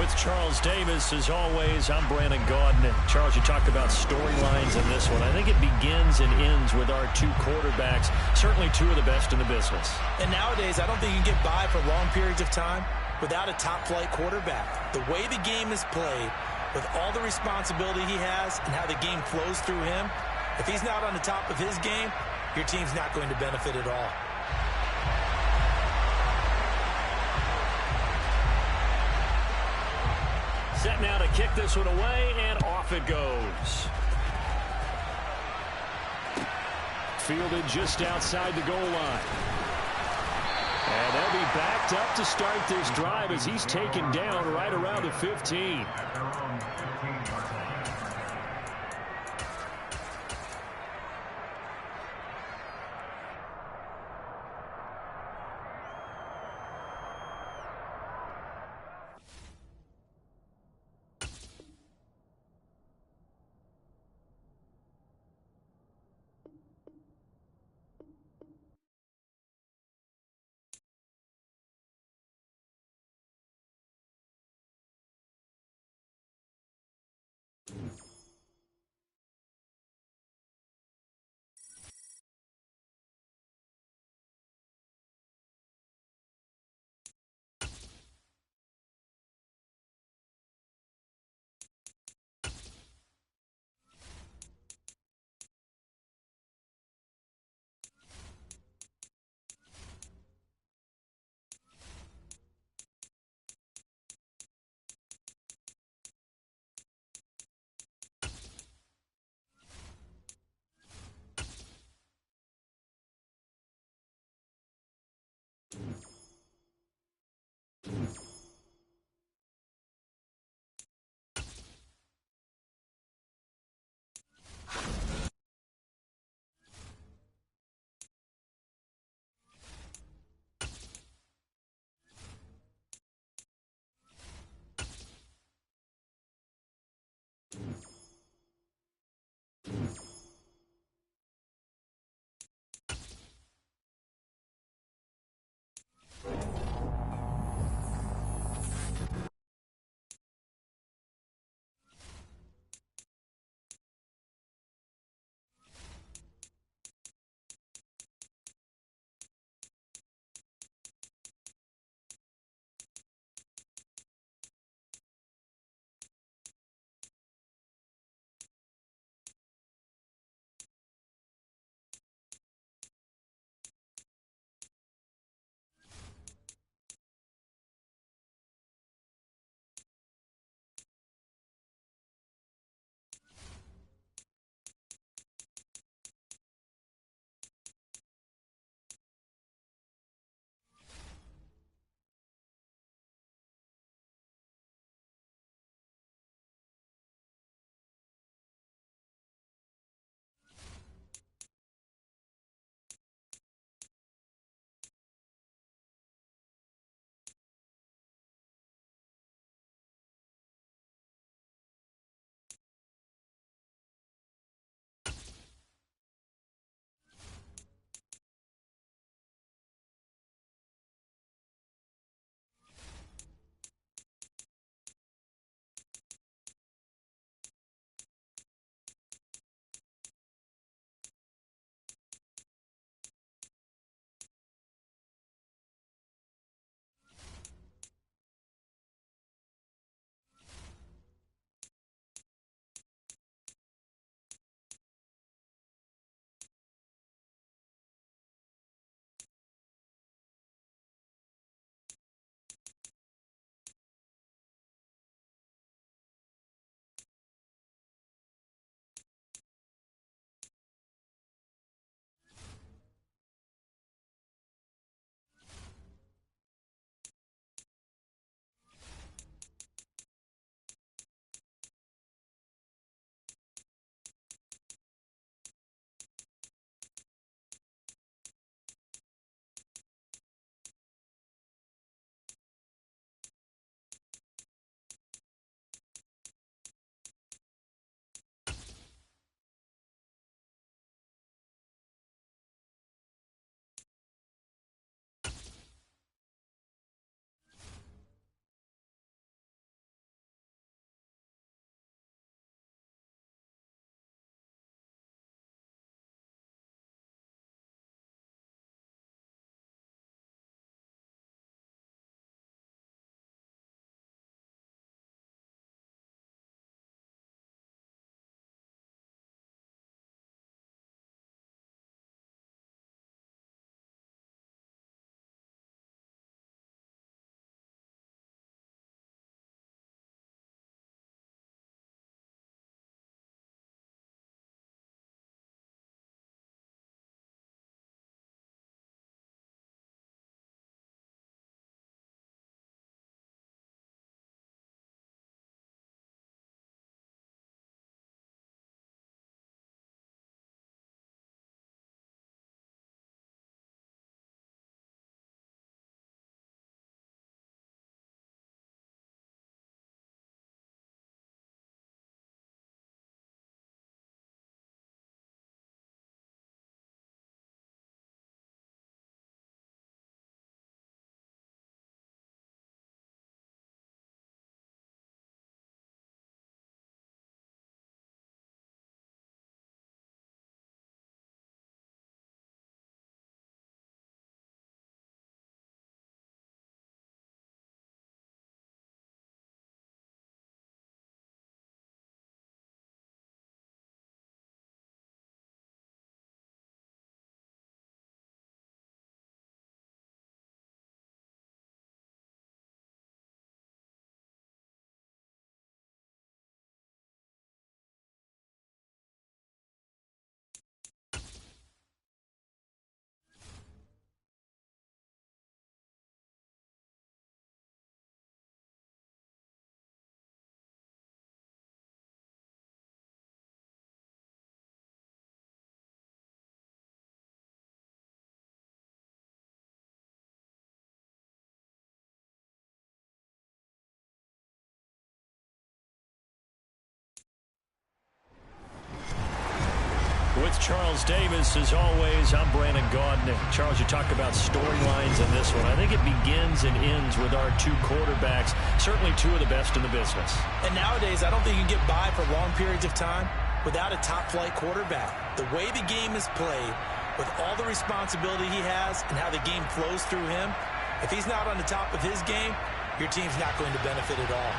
with Charles Davis. As always, I'm Brandon Gaudin. Charles, you talked about storylines in this one. I think it begins and ends with our two quarterbacks, certainly two of the best in the business. And nowadays, I don't think you can get by for long periods of time without a top-flight quarterback. The way the game is played, with all the responsibility he has and how the game flows through him, if he's not on the top of his game, your team's not going to benefit at all. Set now to kick this one away, and off it goes. Fielded just outside the goal line. And they'll be backed up to start this drive as he's taken down right around the 15. with Charles Davis. As always, I'm Brandon Gaudin. Charles, you talk about storylines in this one. I think it begins and ends with our two quarterbacks, certainly two of the best in the business. And nowadays, I don't think you can get by for long periods of time without a top-flight quarterback. The way the game is played, with all the responsibility he has and how the game flows through him, if he's not on the top of his game, your team's not going to benefit at all.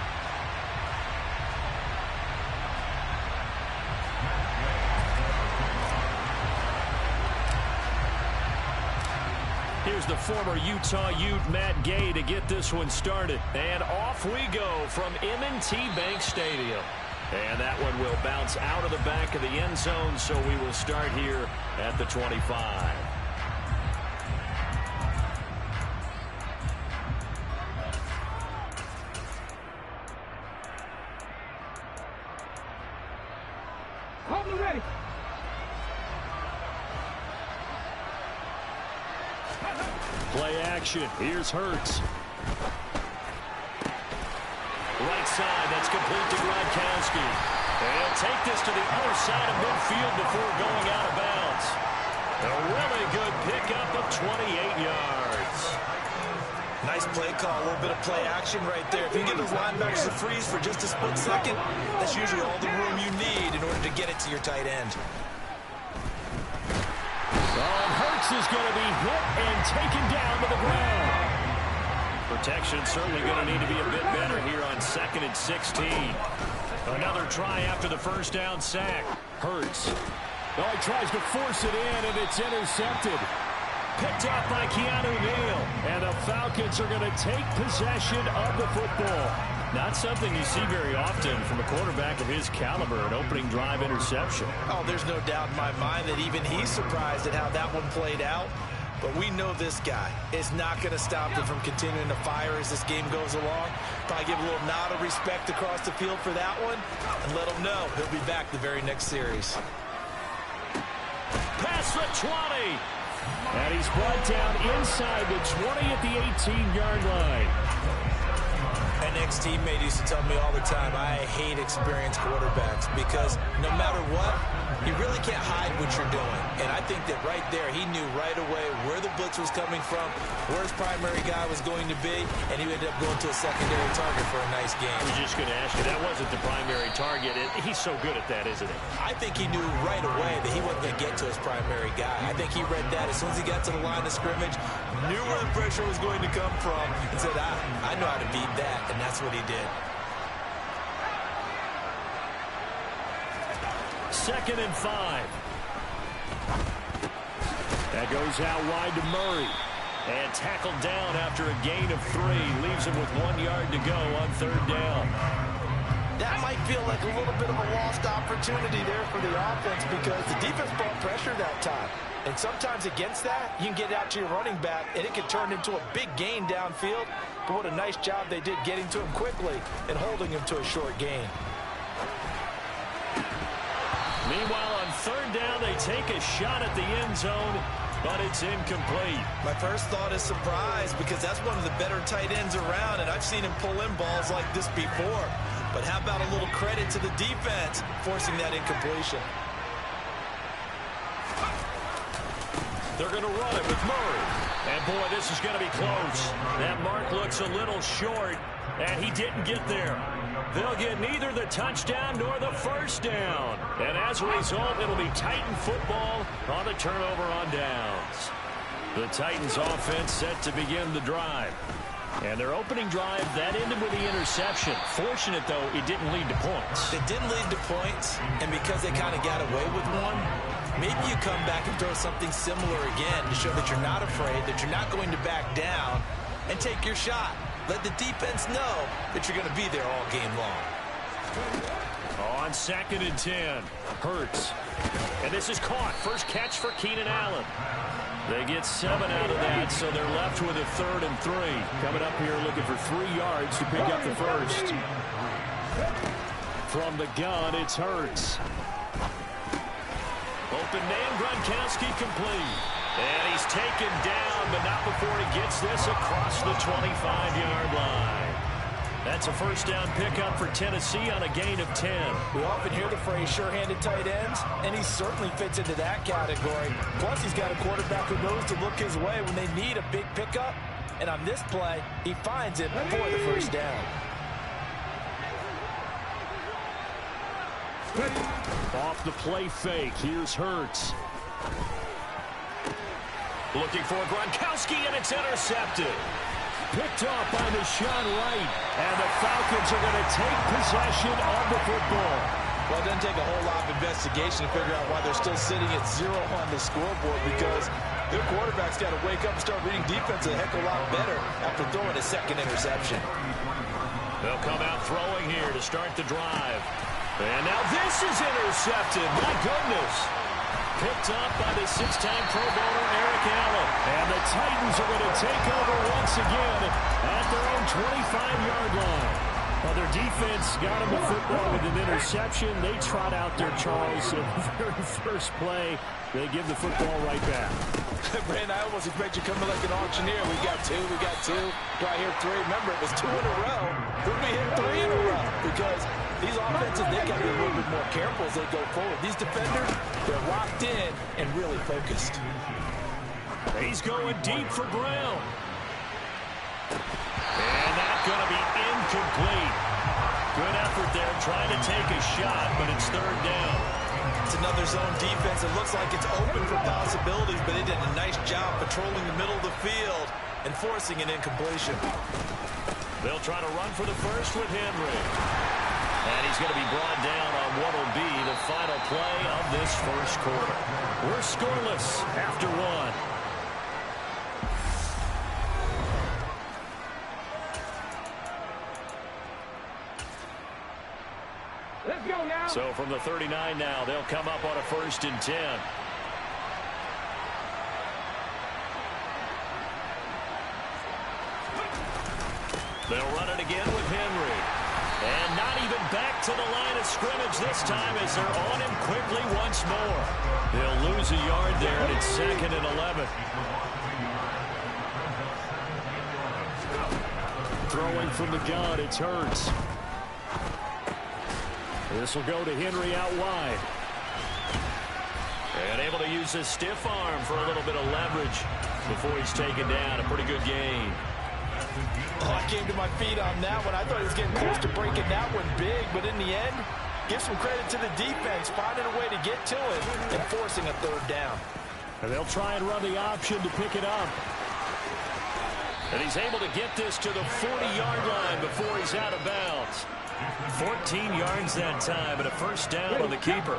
Here's the former Utah Ute, Matt Gay, to get this one started. And off we go from M&T Bank Stadium. And that one will bounce out of the back of the end zone, so we will start here at the 25. Ready. Play action. Here's Hurts. Right side, that's complete to Gronkowski. He'll take this to the other side of midfield before going out of bounds. A really good pickup of 28 yards. Nice play call, a little bit of play action right there. If you get those linebackers to freeze for just a split second, that's usually all the room you need in order to get it to your tight end. Hurts is going to be hit and taken down to the ground. Protection certainly going to need to be a bit better here on 2nd and 16. Another try after the first down sack. Hurts. Oh, he tries to force it in, and it's intercepted. Picked up by Keanu Neal. And the Falcons are going to take possession of the football. Not something you see very often from a quarterback of his caliber, an opening drive interception. Oh, there's no doubt in my mind that even he's surprised at how that one played out. But we know this guy is not going to stop him from continuing to fire as this game goes along. Probably give a little nod of respect across the field for that one and let him know he'll be back the very next series. Past the 20. And he's brought down inside the 20 at the 18-yard line. An ex-teammate used to tell me all the time, I hate experienced quarterbacks because no matter what, you really can't hide what you're doing. And I think that right there, he knew right away where the blitz was coming from, where his primary guy was going to be, and he ended up going to a secondary target for a nice game. I was just going to ask you, that wasn't the primary target. He's so good at that, isn't he? I think he knew right away that he wasn't going to get to his primary guy. I think he read that as soon as he got to the line of scrimmage, knew where the pressure was going to come from, and said, I know how to beat that, and that's what he did. 2nd and 5. That goes out wide to Murray. And tackled down after a gain of 3. Leaves him with 1 yard to go on 3rd down. That might feel like a little bit of a lost opportunity there for the offense because the defense brought pressure that time. And sometimes against that, you can get out to your running back, and it could turn into a big gain downfield. But what a nice job they did getting to him quickly and holding him to a short gain. Meanwhile, on 3rd down, they take a shot at the end zone, but it's incomplete. My first thought is surprise because that's one of the better tight ends around, and I've seen him pull in balls like this before. But how about a little credit to the defense forcing that incompletion? They're going to run it with Murray. And, boy, this is going to be close. That mark looks a little short, and he didn't get there. They'll get neither the touchdown nor the first down. And as a result, it'll be Titan football on the turnover on downs. The Titans offense set to begin the drive. And their opening drive, that ended with the interception. Fortunate, though, it didn't lead to points. It didn't lead to points, and because they kind of got away with one, maybe you come back and throw something similar again to show that you're not afraid, that you're not going to back down, and take your shot. Let the defense know that you're going to be there all game long. On 2nd and 10, Hurts. And this is caught. First catch for Keenan Allen. They get 7 out of that, so they're left with a 3rd and 3. Coming up here looking for 3 yards to pick up the first. From the gun, it's Hurts. Open man, Gronkowski complete. And he's taken down, but not before he gets this across the 25-yard line. That's a first down pickup for Tennessee on a gain of 10. We often hear the phrase sure-handed tight ends, and he certainly fits into that category. Plus, he's got a quarterback who knows to look his way when they need a big pickup. And on this play, he finds it for the first down. Off the play fake. Here's Hurts. Looking for Gronkowski, and it's intercepted. Picked off by Deshaun Wright. And the Falcons are going to take possession of the football. Well, it doesn't take a whole lot of investigation to figure out why they're still sitting at 0 on the scoreboard, because their quarterback's got to wake up and start reading defense a heck of a lot better after throwing a second interception. They'll come out throwing here to start the drive. And now this is intercepted. My goodness. Picked up by the 6-time Pro Bowler Eric Allen. And the Titans are going to take over once again at their own 25-yard line. Well, their defense got him the football with an interception. They trot out there, Charles. So the very first play, they give the football right back. Brandon, I almost expect you coming like an auctioneer. We got two. Do I hear three? Remember, it was 2 in a row. Then we hit 3 in a row. Because these offenses, they got to be a little bit more careful as they go forward. These defenders, they're locked in and really focused. He's going deep for Brown. And that's going to be incomplete. Good effort there, trying to take a shot, but it's third down. It's another zone defense. It looks like it's open for possibilities, but they did a nice job patrolling the middle of the field and forcing an incompletion. They'll try to run for the first with Henry. And he's going to be brought down on what will be the final play of this first quarter. We're scoreless after one. Let's go now. So from the 39 now, they'll come up on a 1st and 10. They'll run it again with Henry. And not even back to the line of scrimmage this time as they're on him quickly once more. They'll lose a yard there, and it's 2nd and 11. Throwing from the gun, it's Hurts. This will go to Henry out wide. And able to use his stiff arm for a little bit of leverage before he's taken down. A pretty good gain. Oh, I came to my feet on that one. I thought he was getting close to breaking that one big, but in the end, give some credit to the defense, finding a way to get to it and forcing a third down. And they'll try and run the option to pick it up. And he's able to get this to the 40-yard line before he's out of bounds. 14 yards that time and a first down on the keeper.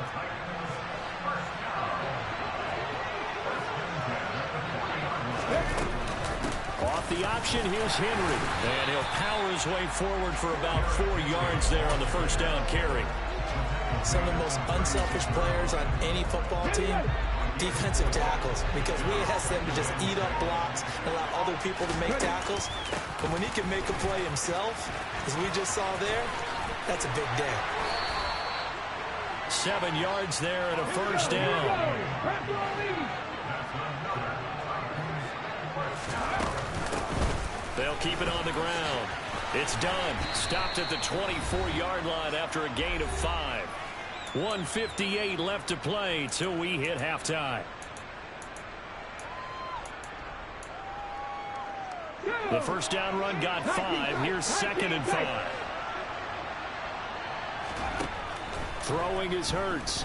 Off the option, here's Henry. And he'll power his way forward for about 4 yards there on the first down carry. Some of the most unselfish players on any football team, defensive tackles, because we ask them to just eat up blocks and allow other people to make tackles. And when he can make a play himself, as we just saw there, that's a big day. 7 yards there and a first down. They'll keep it on the ground. It's done. Stopped at the 24-yard line after a gain of 5. 1:58 left to play till we hit halftime. The first down run got 5. Here's 2nd and 5. Throwing is Hurts.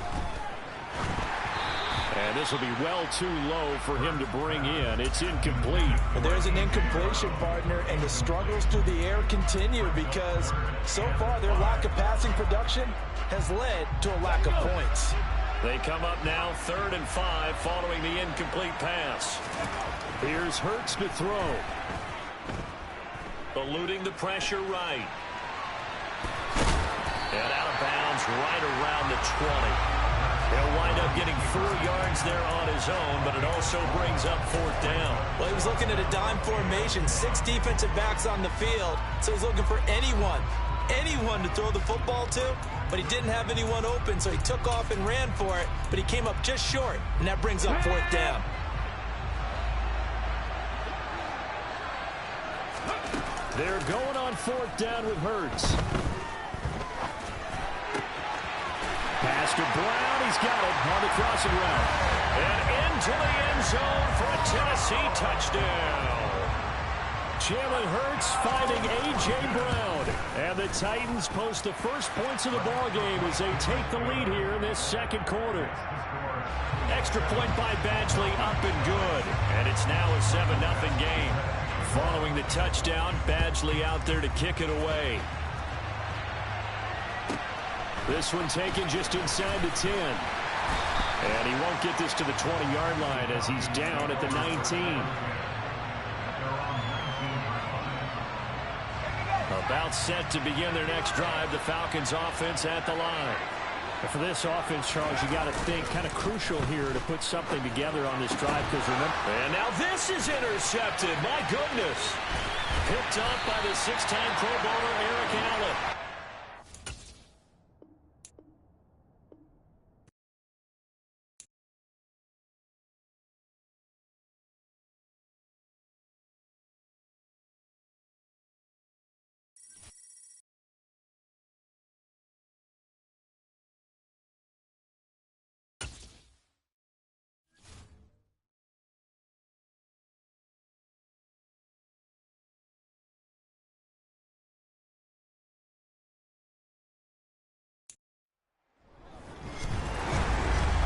And this will be well too low for him to bring in. It's incomplete. Well, there's an incompletion, partner, and the struggles through the air continue because so far their lack of passing production has led to a lack of points. They come up now 3rd and 5 following the incomplete pass. Here's Hurts to throw. Eluding the pressure right. And out of bounds right around the 20. He'll wind up getting 4 yards there on his own, but it also brings up 4th down. Well, he was looking at a dime formation, 6 defensive backs on the field, so he's looking for anyone to throw the football to, but he didn't have anyone open, so he took off and ran for it, but he came up just short, and that brings up 4th down. They're going on 4th down with Hurts. Pass to Brown. He's got it on the crossing route. And into the end zone for a Tennessee touchdown. Jalen Hurts finding A.J. Brown. And the Titans post the first points of the ballgame as they take the lead here in this second quarter. Extra point by Badgley, up and good. And it's now a 7-0 game. Following the touchdown, Badgley out there to kick it away. This one taken just inside the 10. And he won't get this to the 20-yard line as he's down at the 19. About set to begin their next drive. The Falcons offense at the line. For this offense, Charles, you got to think kind of crucial here to put something together on this drive because remember. And now this is intercepted. My goodness. Picked up by the 6-time Pro Bowler Eric Allen.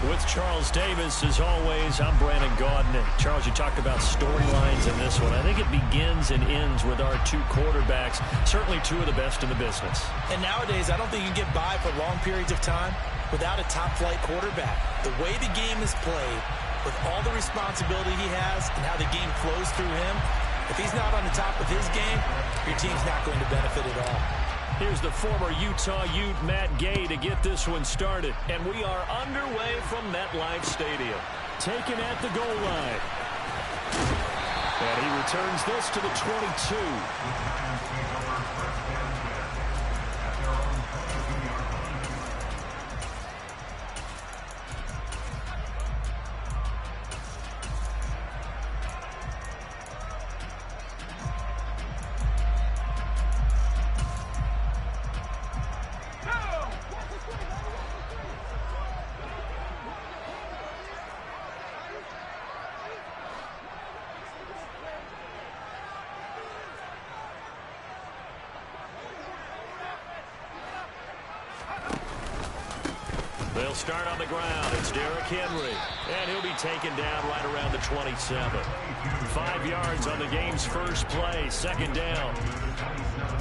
With Charles Davis, as always, I'm Brandon Gaudin. And Charles, you talked about storylines in this one. I think it begins and ends with our two quarterbacks, certainly two of the best in the business. And nowadays, I don't think you can get by for long periods of time without a top-flight quarterback. The way the game is played, with all the responsibility he has and how the game flows through him, if he's not on the top of his game, your team's not going to benefit at all. Here's the former Utah Ute, Matt Gay, to get this one started. And we are underway from MetLife Stadium. Taken at the goal line. And he returns this to the 22. They'll start on the ground. It's Derrick Henry. And he'll be taken down right around the 27. 5 yards on the game's first play. 2nd down.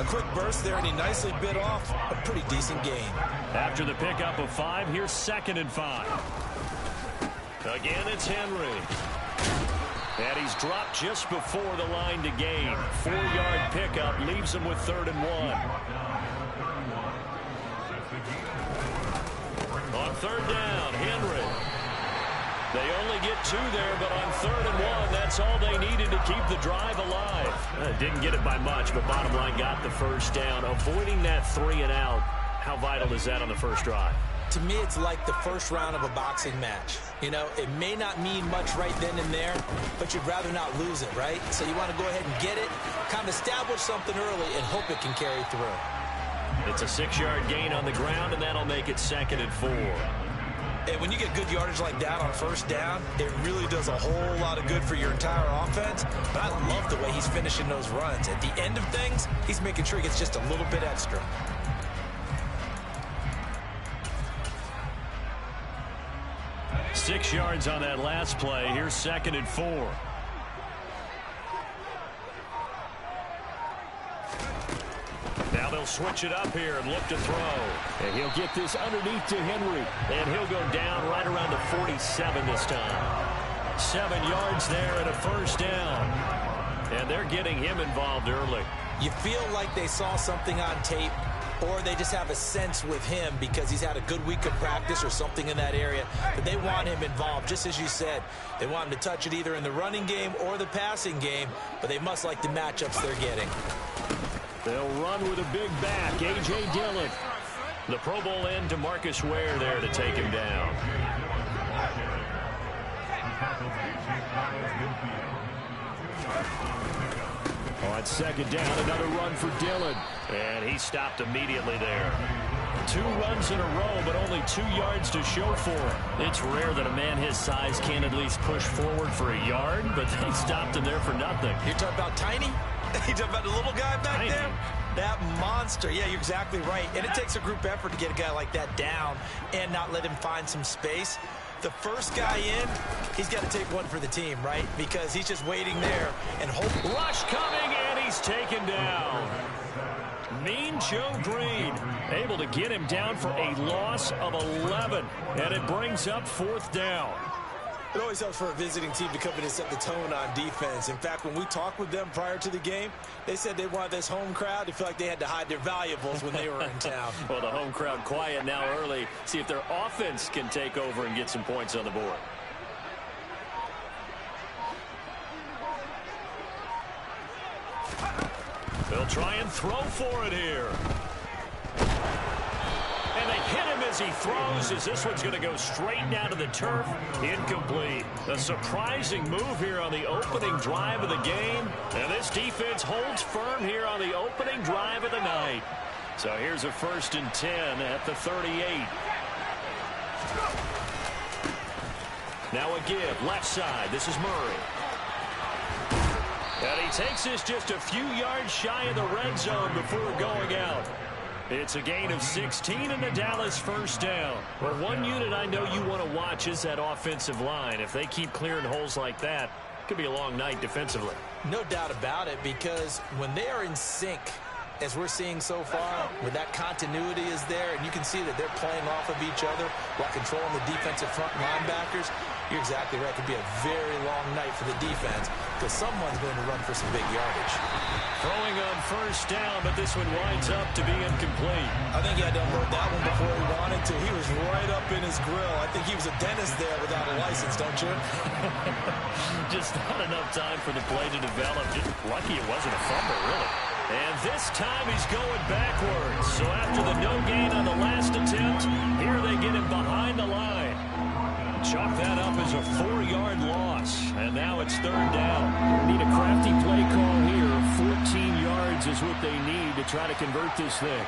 A quick burst there, and he nicely bit off a pretty decent gain. After the pickup of 5, here's 2nd and 5. Again, it's Henry. And he's dropped just before the line to gain. 4-yard pickup leaves him with 3rd and 1. On 3rd down, Henry. They only get 2 there, but on 3rd and 1, that's all they needed to keep the drive alive. Didn't get it by much, but bottom line got the 1st down. Avoiding that 3 and out, how vital is that on the first drive? To me, it's like the first round of a boxing match. You know, it may not mean much right then and there, but you'd rather not lose it, right? So you want to go ahead and get it, kind of establish something early, and hope it can carry through. It's a 6-yard gain on the ground, and that'll make it 2nd and 4. And when you get good yardage like that on 1st down, it really does a whole lot of good for your entire offense. But I love the way he's finishing those runs. At the end of things, he's making sure he gets just a little bit extra. Six yards on that last play. Here's 2nd and 4. Now they'll switch it up here and look to throw. And he'll get this underneath to Henry. And he'll go down right around the 47 this time. 7 yards there and a 1st down. And they're getting him involved early. You feel like they saw something on tape, or they just have a sense with him because he's had a good week of practice or something in that area. But they want him involved, just as you said. They want him to touch it either in the running game or the passing game, but they must like the matchups they're getting. They'll run with a big back, A.J. Dillon. The Pro Bowl end to Marcus Ware there to take him down. On On second down, another run for Dillon. And he stopped immediately there. 2 runs in a row, but only 2 yards to show for it. It's rare that a man his size can at least push forward for a yard, but they stopped him there for nothing. You're talking about tiny? You're talking about the little guy back there? That monster. Yeah, you're exactly right. And it takes a group effort to get a guy like that down and not let him find some space. The first guy in, he's got to take one for the team, right? Because he's just waiting there and hope. Rush coming, and he's taken down. Mean Joe Green able to get him down for a loss of 11, and it brings up 4th down. It always helps for a visiting team to come in and set the tone on defense. In fact, when we talked with them prior to the game, they said they wanted this home crowd to feel like they had to hide their valuables when they were in town. Well, the home crowd quiet now early. See if their offense can take over and get some points on the board. They'll try and throw for it here. And they hit him as he throws, as this one's going to go straight down to the turf. Incomplete. A surprising move here on the opening drive of the game. And this defense holds firm here on the opening drive of the night. So here's a 1st and 10 at the 38. Now a give, left side. This is Murray. And he takes this just a few yards shy of the red zone before going out. It's a gain of 16 in the Dallas 1st down. Well, one unit I know you want to watch is that offensive line. If they keep clearing holes like that, it could be a long night defensively. No doubt about it, because when they are in sync, as we're seeing so far, when that continuity is there, and you can see that they're playing off of each other while controlling the defensive front linebackers, you're exactly right. It could be a very long night for the defense because someone's going to run for some big yardage. Throwing on 1st down, but this one winds up to be incomplete. I think he had to unload that one before he wanted to. He was right up in his grill. I think he was a dentist there without a license, don't you? Just not enough time for the play to develop. Just lucky it wasn't a fumble, really. And this time he's going backwards. So after the no gain on the last attempt, here they get him behind the line. Chalk that up as a 4-yard loss. And now it's 3rd down. Need a crafty play call here. 14 yards is what they need to try to convert this thing.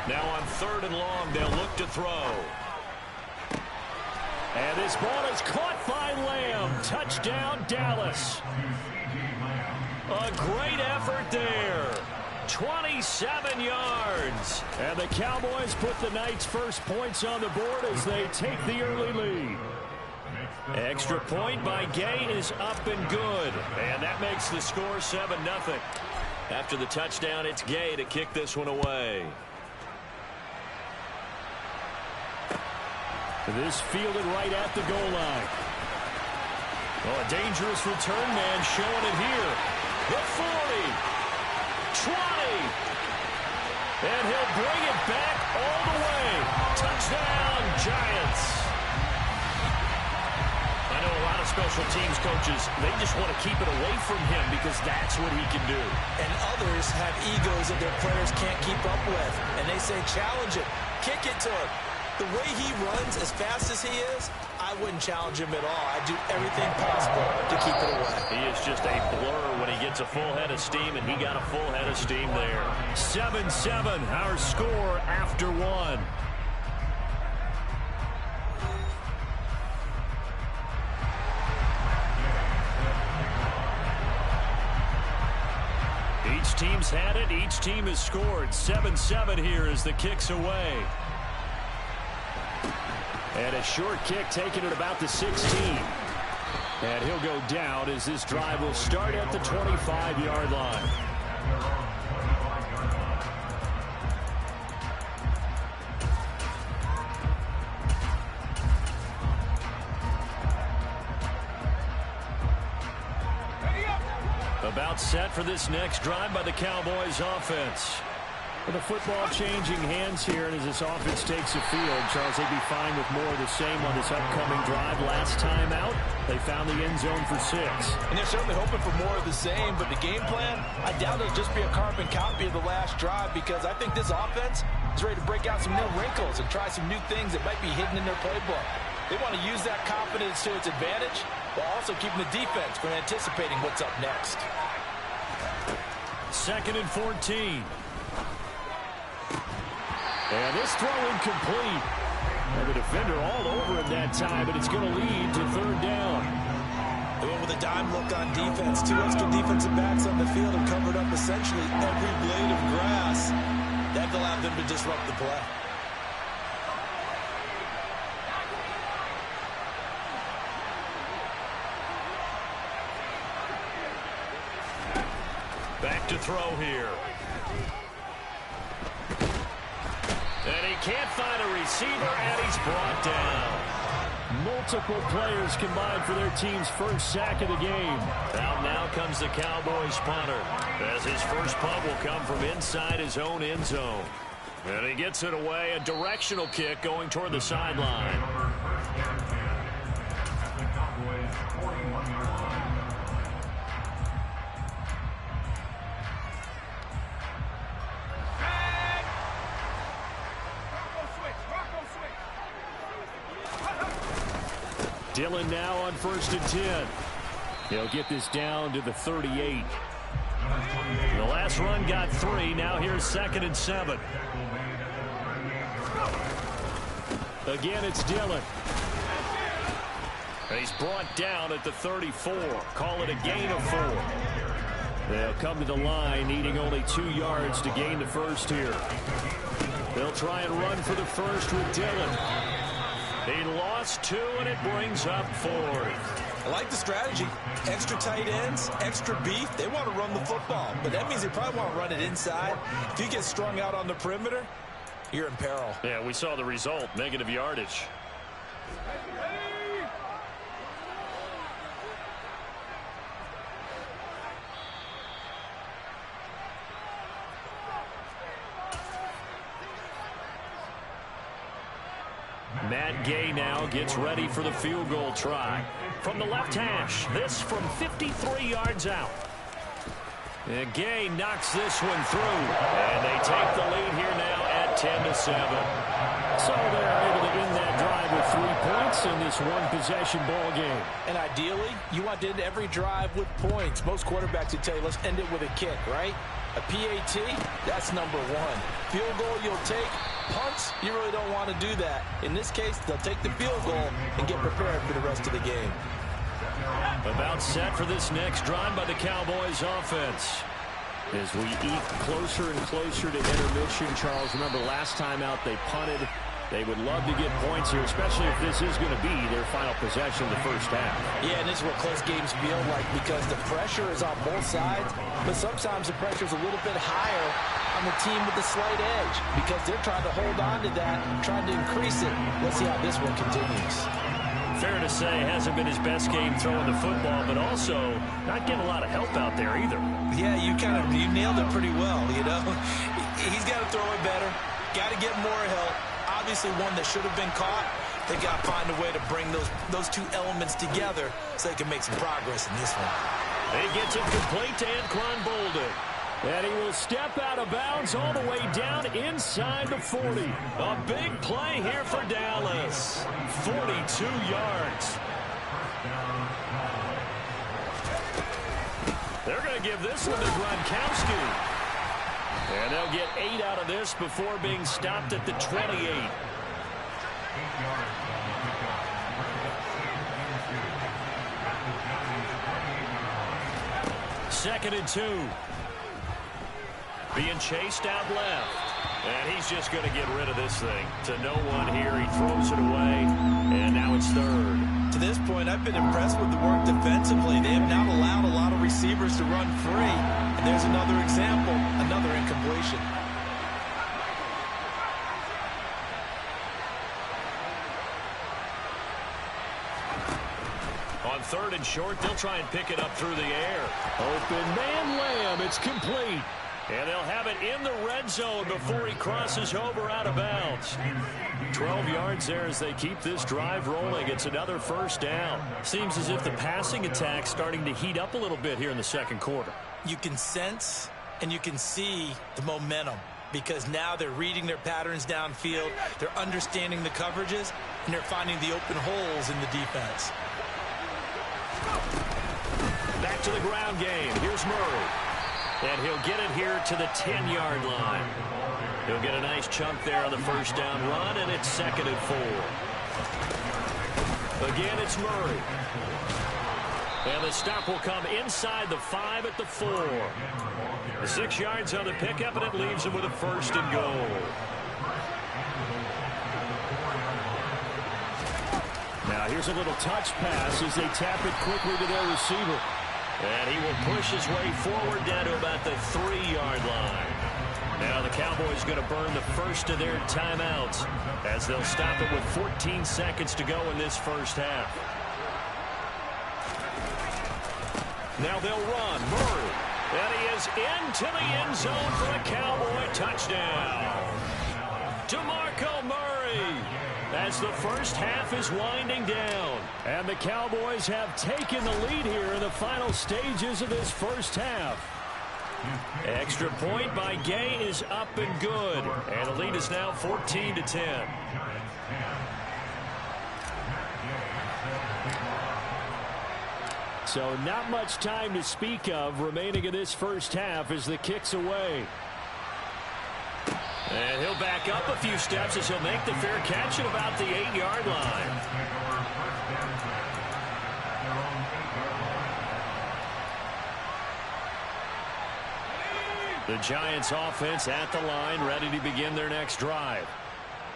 Now on 3rd and long, they'll look to throw. And this ball is caught by Lamb. Touchdown, Dallas. A great effort there. 27 yards. And the Cowboys put the night's first points on the board as they take the early lead. Extra point by Gay is up and good. And that makes the score 7-0. After the touchdown, it's Gay to kick this one away. This fielded right at the goal line. Oh, a dangerous return man showing it here. The 40. 20. And he'll bring it back all the way. Touchdown, Giants. I know a lot of special teams coaches, they just want to keep it away from him because that's what he can do. And others have egos that their players can't keep up with. And they say, challenge him. Kick it to him. The way he runs, as fast as he is, I wouldn't challenge him at all. I'd do everything possible to keep it away. He is just a blur when he gets a full head of steam, and he got a full head of steam there. 7-7, our score after 1. Each team's had it. Each team has scored. 7-7 here as the kick's away. And a short kick taken at about the 16. And he'll go down as this drive will start at the 25-yard line. About set for this next drive by the Cowboys offense. With the football changing hands here, and as this offense takes the field, Charles, they'd be fine with more of the same on this upcoming drive. Last time out, they found the end zone for 6. And they're certainly hoping for more of the same, but the game plan, I doubt it'll just be a carbon copy of the last drive because I think this offense is ready to break out some new wrinkles and try some new things that might be hidden in their playbook. They want to use that confidence to its advantage, while also keeping the defense from anticipating what's up next. 2nd and 14. And this throw incomplete. And the defender all over him that time, but it's going to lead to 3rd down. They went with a dime look on defense. 2 extra defensive backs on the field and covered up essentially every blade of grass. That allowed them to disrupt the play. Back to throw here. And he can't find a receiver, and he's brought down. Multiple players combined for their team's first sack of the game. Out now comes the Cowboys punter, as his first punt will come from inside his own end zone. And he gets it away, a directional kick going toward the sideline. Dillon now on 1st and 10. He'll get this down to the 38. The last run got 3. Now here's 2nd and 7. Again, it's Dillon. And he's brought down at the 34. Call it a gain of 4. They'll come to the line, needing only 2 yards to gain the first here. They'll try and run for the first with Dillon. He lost 2, and it brings up 4th. I like the strategy. Extra tight ends, extra beef. They want to run the football, but that means they probably want to run it inside. If you get strung out on the perimeter, you're in peril. Yeah, we saw the result, negative yardage. Matt Gay now gets ready for the field goal try. From the left hash, this from 53 yards out. And Gay knocks this one through. And they take the lead here now at 10-7. So they're able to end that drive with 3 points in this one-possession ball game. And ideally, you want to end every drive with points. Most quarterbacks would tell you, let's end it with a kick, right? A PAT, that's number 1. Field goal you'll take. Punts, you really don't want to do that. In this case, they'll take the field goal and get prepared for the rest of the game. About set for this next drive by the Cowboys offense. As we eke closer and closer to intermission, Charles, remember last time out they punted. They would love to get points here, especially if this is going to be their final possession of the first half. Yeah, and this is what close games feel like because the pressure is on both sides, but sometimes the pressure is a little bit higher on the team with the slight edge because they're trying to hold on to that, trying to increase it. Let's see how this one continues. Fair to say, hasn't been his best game throwing the football, but also not getting a lot of help out there either. Yeah, you nailed it pretty well, you know. He's got to throw it better, got to get more help. Obviously one that should have been caught. They got to find a way to bring those 2 elements together so they can make some progress in this one. He gets it complete to Anquan Boldin. And he will step out of bounds all the way down inside the 40. A big play here for Dallas. 42 yards. They're going to give this one to Gronkowski. And they'll get 8 out of this before being stopped at the 28. 2nd and 2. Being chased out left. And he's just going to get rid of this thing. To no one here. He throws it away. And now it's 3rd. To this point, I've been impressed with the work defensively. They have not allowed a lot of receivers to run free. And there's another example, another incompletion. On 3rd and short, they'll try and pick it up through the air. Open man Lamb, it's complete. And they'll have it in the red zone before he crosses over out of bounds. 12 yards there as they keep this drive rolling. It's another first down. Seems as if the passing attack's starting to heat up a little bit here in the 2nd quarter. You can sense and you can see the momentum because now they're reading their patterns downfield, they're understanding the coverages, and they're finding the open holes in the defense. Back to the ground game. Here's Murray. And he'll get it here to the 10-yard line. He'll get a nice chunk there on the first down run, and it's 2nd and 4. Again, it's Murray. And the stop will come inside the 5 at the 4. The 6 yards on the pickup, and it leaves him with a 1st and goal. Now here's a little touch pass as they tap it quickly to their receiver. And he will push his way forward down to about the 3-yard line. Now the Cowboys going to burn the first of their timeouts as they'll stop it with 14 seconds to go in this first half. Now they'll run. Murray. And he is into the end zone for a Cowboy touchdown. DeMarco Murray as the first half is winding down. And the Cowboys have taken the lead here in the final stages of this first half. Extra point by Gay is up and good. And the lead is now 14-10. So not much time to speak of remaining in this first half as the kick's away. And he'll back up a few steps as he'll make the fair catch at about the 8-yard line. The Giants offense at the line, ready to begin their next drive.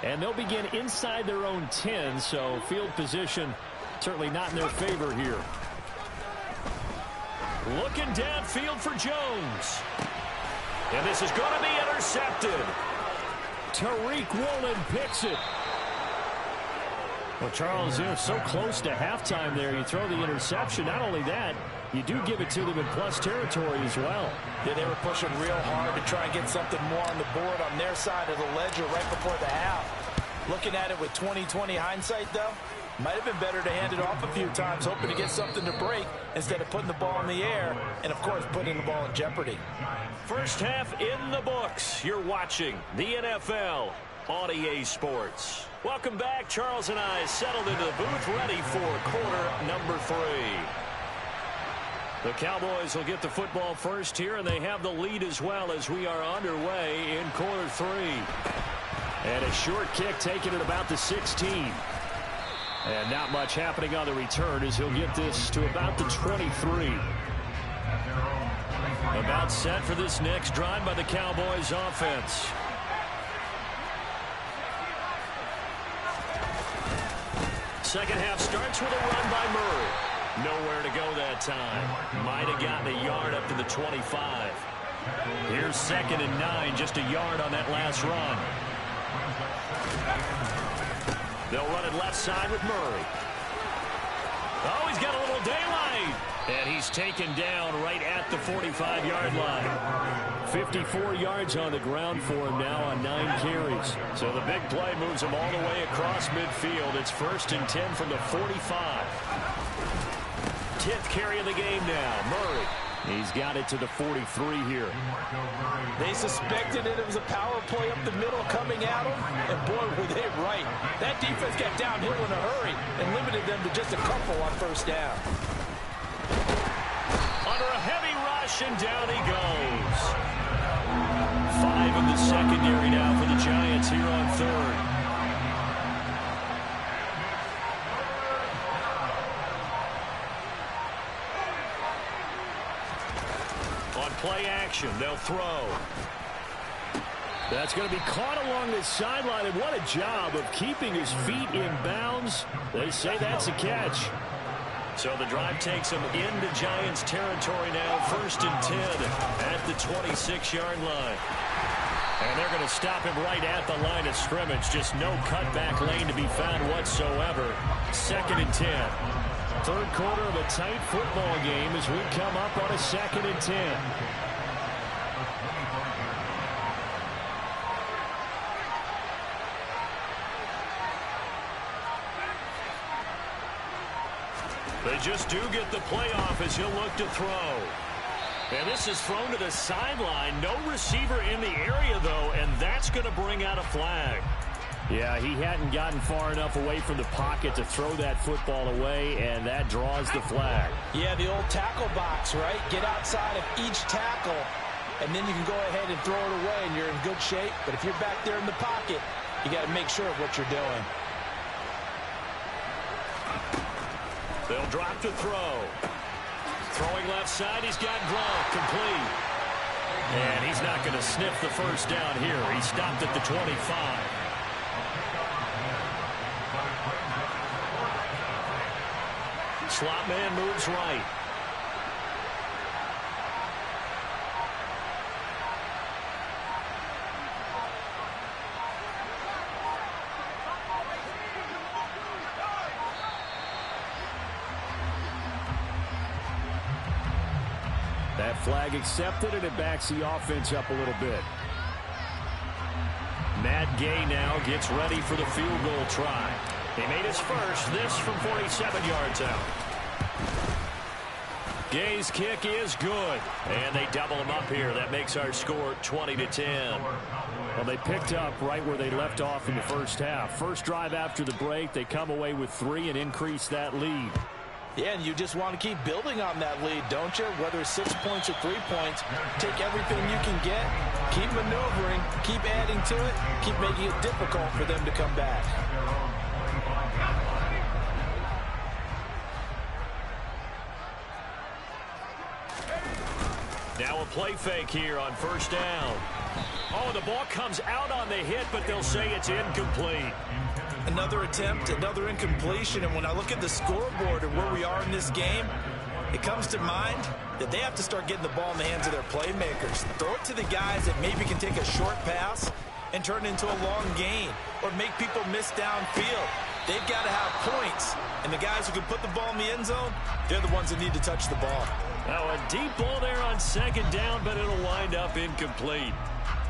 And they'll begin inside their own 10, so field position certainly not in their favor here. Looking downfield for Jones. And this is going to be intercepted. Tariq Woolen picks it. Well, Charles, they're so close to halftime there. You throw the interception. Not only that, you do give it to them in plus territory as well. Yeah, they were pushing real hard to try and get something more on the board on their side of the ledger right before the half. Looking at it with 20/20 hindsight, though, might have been better to hand it off a few times, hoping to get something to break instead of putting the ball in the air and, of course, putting the ball in jeopardy. First half in the books. You're watching the NFL on EA Sports. Welcome back. Charles and I settled into the booth, ready for quarter number 3. The Cowboys will get the football first here, and they have the lead as well as we are underway in quarter 3. And a short kick taken at about the 16. And not much happening on the return as he'll get this to about the 23. About set for this next drive by the Cowboys offense. Second half starts with a run by Murray. Nowhere to go that time. Might have gotten a yard up to the 25. Here's 2nd and 9, just a yard on that last run. They'll run it left side with Murray. Oh, he's got a little daylight. And he's taken down right at the 45-yard line. 54 yards on the ground for him now on 9 carries. So the big play moves him all the way across midfield. It's 1st and 10 from the 45. 10th carry of the game now. Murray. He's got it to the 43 here. They suspected it was a power play up the middle coming at them, and boy, were they right. That defense got downhill in a hurry and limited them to just a couple on first down. Under a heavy rush, and down he goes. 5 in the secondary now for the Giants here on 3rd. Play action. They'll throw. That's going to be caught along the sideline, and what a job of keeping his feet in bounds. They say that's a catch. So the drive takes him into Giants territory now. 1st and 10 at the 26-yard line. And they're going to stop him right at the line of scrimmage. Just no cutback lane to be found whatsoever. 2nd and 10. Third quarter of a tight football game as we come up on a 2nd and 10. They just do get the playoff as he'll look to throw. And this is thrown to the sideline. No receiver in the area, though, and that's going to bring out a flag. Yeah, he hadn't gotten far enough away from the pocket to throw that football away, and that draws the flag. Yeah, the old tackle box, right? Get outside of each tackle, and then you can go ahead and throw it away, and you're in good shape. But if you're back there in the pocket, you got to make sure of what you're doing. They'll drop to throw. Throwing left side, he's got Gronk, complete. And he's not going to sniff the first down here. He stopped at the 25. Slot man moves right. That flag accepted, and it backs the offense up a little bit. Matt Gay now gets ready for the field goal try. He made his first, this from 47 yards out. Gay's kick is good, and they double him up here. That makes our score 20-10. Well, they picked up right where they left off in the first half. First drive after the break, they come away with 3 and increase that lead. Yeah, and you just want to keep building on that lead, don't you? Whether it's 6 points or 3 points, take everything you can get, keep maneuvering, keep adding to it, keep making it difficult for them to come back. Now a play fake here on first down. Oh, the ball comes out on the hit, but they'll say it's incomplete. Another attempt, another incompletion, and when I look at the scoreboard and where we are in this game, it comes to mind that they have to start getting the ball in the hands of their playmakers. Throw it to the guys that maybe can take a short pass and turn it into a long gain or make people miss downfield. They've got to have points, and the guys who can put the ball in the end zone, they're the ones that need to touch the ball. Now a deep ball there on second down, but it'll wind up incomplete.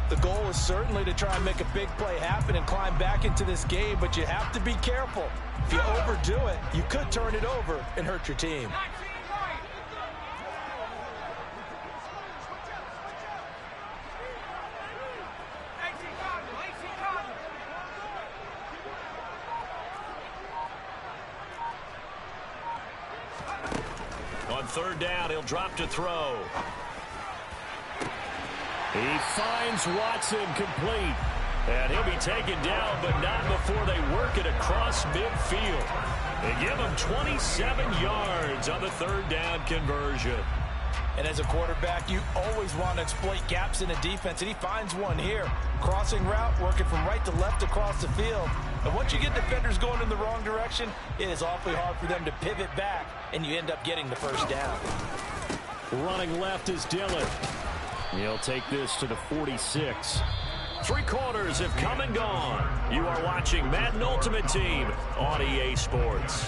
The goal is certainly to try and make a big play happen and climb back into this game, but you have to be careful. If you overdo it, you could turn it over and hurt your team. On third down, he'll drop to throw. He finds Watson complete. And he'll be taken down, but not before they work it across midfield. They give him 27 yards on the third down conversion. And as a quarterback, you always want to exploit gaps in the defense, and he finds one here. Crossing route, working from right to left across the field. And once you get defenders going in the wrong direction, it is awfully hard for them to pivot back, and you end up getting the first down. Running left is Dillon. He'll take this to the 46. 3 quarters have come and gone. You are watching Madden Ultimate Team on EA Sports.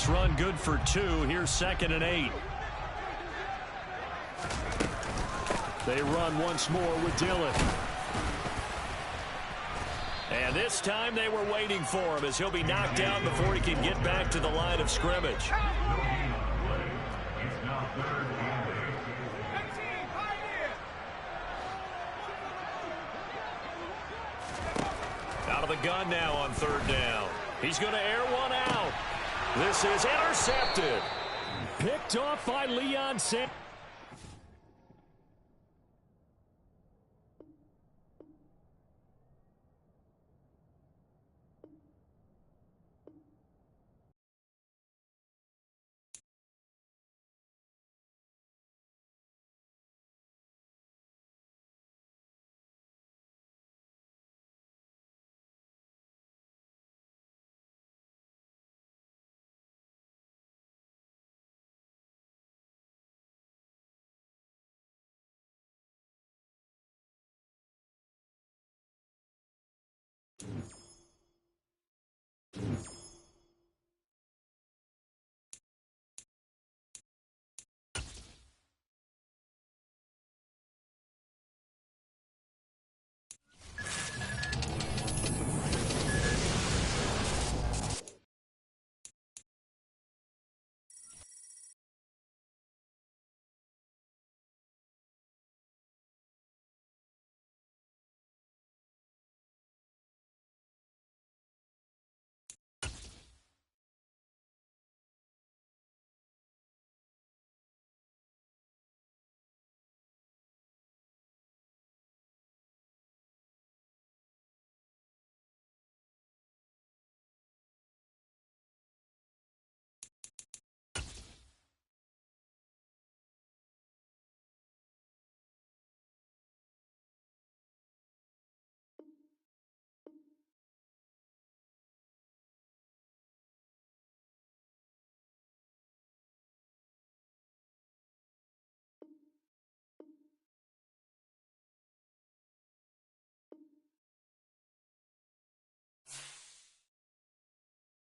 Run good for 2. Here's 2nd and 8. They run once more with Dillon. And this time they were waiting for him as he'll be knocked down before he can get back to the line of scrimmage. Out of the gun now on third down. He's going to air one out. This is intercepted. Picked off by Leon Sanders.